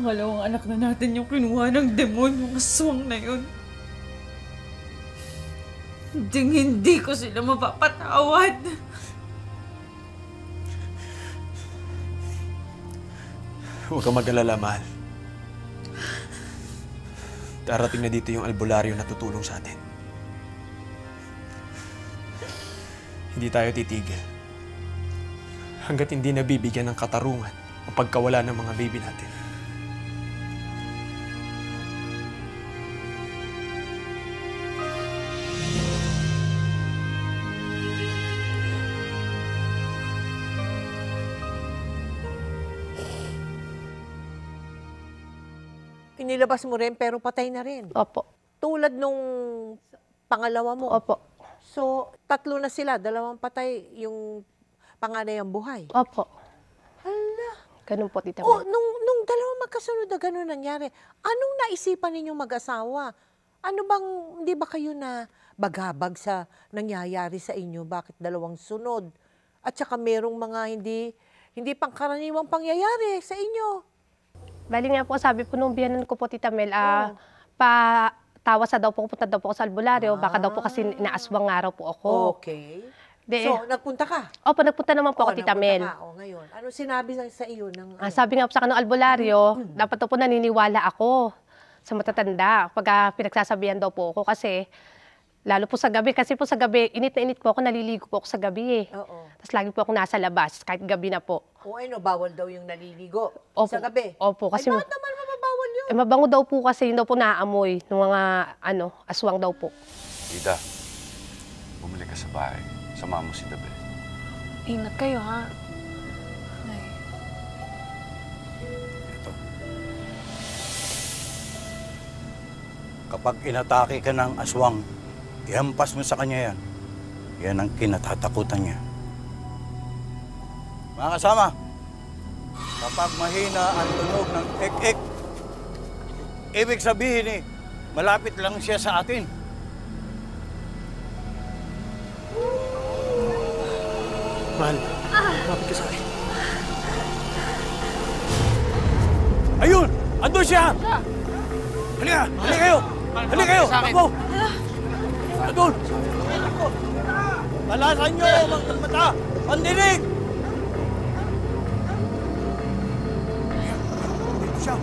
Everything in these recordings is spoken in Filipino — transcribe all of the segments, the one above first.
Pangalawang anak na natin yung kinuha ng demonyong aswang na yun. Hindi ko sila mapapatawad. Huwag kang mag-alala, mahal. Darating na dito yung albularyo na tutulong sa atin. Hindi tayo titigil hanggat hindi nabibigyan ng katarungan ang pagkawala ng mga baby natin. Inilabas mo rin pero patay na rin. Opo. Tulad nung pangalawa mo. Opo. So, tatlo na sila. Dalawang patay, yung panganay ang buhay. Opo. Hala. Ganun po, Tita Mel. Oh, nung dalawang magkasunod na ganun nangyari, anong naisipan ninyong mag-asawa? Ano bang, hindi ba kayo na bagabag sa nangyayari sa inyo? Bakit dalawang sunod? At saka merong mga hindi pangkaraniwang pangyayari sa inyo. Bali nga po, sabi po nung biyanan ko po, Tita Mel, patawas na daw po, punta daw po ako sa albularyo. Baka daw po kasi inaaswang nga raw po ako. Okay. De, So, nagpunta ka? Opo, nagpunta naman po ako, Tita Mel. Ngayon, ano sinabi sa iyo ng... Sabi nga po sa kanong albularyo, dapat daw po naniniwala ako sa matatanda. Pag pinagsasabihan daw po ako kasi, lalo po sa gabi, kasi po sa gabi, init na init po ako, naliligo po ako sa gabi eh. Oo. Tapos lagi po ako nasa labas, kahit gabi na po. O ano, bawal daw yung naliligo Opo. sa gabi? Opo, kasi... Ay, bakit naman mababawal yun? Eh, mabango daw po kasi, yun daw po naaamoy ng mga, aswang daw po. Ida, bumalik ka sa bahay. Samahan mo si Dabe. Ingat kayo, ha? Nay. Ito. Kapag inatake ka ng aswang, ihampas mo sa kanya yan. Yan ang kinatatakutan niya. Mga kasama, kapag mahina ang tunog ng ek-ek, ibig sabihin malapit lang siya sa atin. Mahal, lapit ka sa akin. Ayun! Andun siya! Halika! Halika kayo! Halika kayo! Takbo! Andun! Talasan nyo ang mga mata! Pandinig! Dito siya!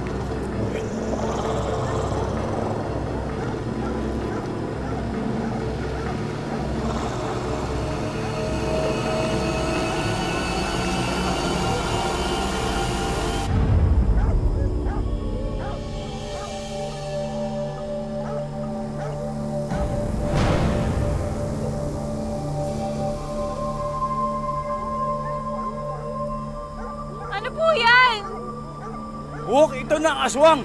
Ano po yan? Buhok ito ng aswang!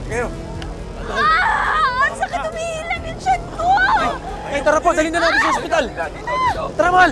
Kayo! Ang sakit umihilan yung tiyan ko! Ay, tara po, dalhin na natin sa ospital. Tara, mahal!